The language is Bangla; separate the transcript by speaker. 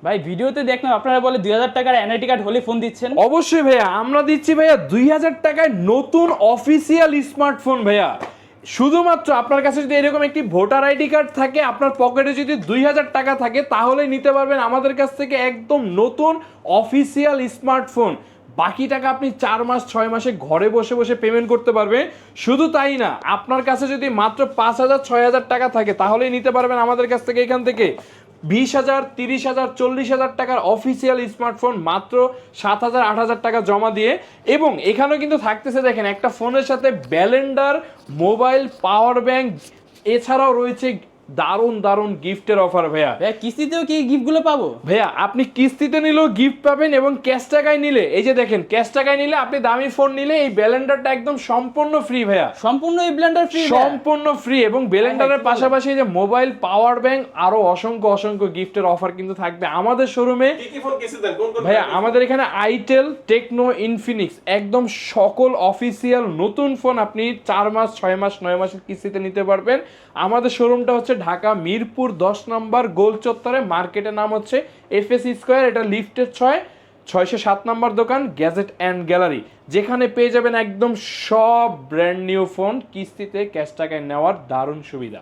Speaker 1: ভাই ভিডিওতে দেখলাম আপনারা বলে 2000 টাকার এনআইডি কার্ড হলে ফোন দিচ্ছেন।
Speaker 2: অবশ্যই ভাইয়া, আমরা দিচ্ছি ভাইয়া 2000 টাকায় নতুন অফিসিয়াল স্মার্টফোন ভাইয়া। শুধুমাত্র আপনার কাছে যদি এরকম একটি ভোটার আইডি কার্ড থাকে, আপনার পকেটে যদি 2000 টাকা থাকে, তাহলেই নিতে পারবেন আমাদের কাছ থেকে একদম নতুন অফিসিয়াল স্মার্টফোন। বাকি টাকা আপনি 4 মাস 6 মাসে ঘরে বসে বসে পেমেন্ট করতে পারবেন। শুধু তাই না, আপনার কাছে যদি মাত্র 5000 6000 টাকা থাকে, তাহলেই নিতে পারবেন আমাদের কাছ থেকে এখান থেকে 20,000 30,000 40,000 টাকার অফিসিয়াল স্মার্টফোন মাত্র 7,000 8,000 টাকা জমা দিয়ে। এবং এখানেও কিন্তু থাকতেছে দেখেন একটা ফোনের সাথে ব্যালেন্ডার, মোবাইল, পাওয়ার ব্যাংক, এছাড়াও রয়েছে দারুণ দারুণ গিফটের অফার ভাইয়া।
Speaker 1: ভাই কিস্তিতেও কি গিফটগুলো পাবো?
Speaker 2: ভাইয়া আপনি কিস্তিতে নিলেও গিফট পাবেন এবং ক্যাশ টাকায় নিলে, এই যে দেখেন ক্যাশ টাকায় নিলে আপনি দামি ফোন নিলে এই ব্যালেন্ডারটা একদম সম্পূর্ণ ফ্রি ভাইয়া।
Speaker 1: সম্পূর্ণ এই ব্লেন্ডার ফ্রি?
Speaker 2: সম্পূর্ণ ফ্রি। এবং ব্লেন্ডারের পাশাপাশি যে মোবাইল, পাওয়ার ব্যাংক, আরো অসংখ্য অসংখ্য গিফটের অফার কিন্তু থাকবে আমাদের শোরুমে।
Speaker 3: কি কি ফোন কিস্তি দেন? কোন কোন
Speaker 2: ভাইয়া আমাদের এখানে আইটেল, টেকনো, ইনফিনিক্স একদম সকল অফিসিয়াল নতুন ফোন আপনি 4 মাস 6 মাস 9 মাসের কিস্তিতে নিতে পারবেন। আমাদের শোরুমটা হচ্ছে ঢাকা মিরপুর 10 নম্বর গোল চত্বরে, মার্কেটের নাম হচ্ছে এফএস স্কয়ার, এটা লিফটের 607 নম্বর দোকান, গ্যাজেট অ্যান্ড গ্যালারি, যেখানে পেয়ে যাবেন একদম সব ব্র্যান্ড নিউ ফোন কিস্তিতে ক্যাশ টাকায় নেওয়ার দারুণ সুবিধা।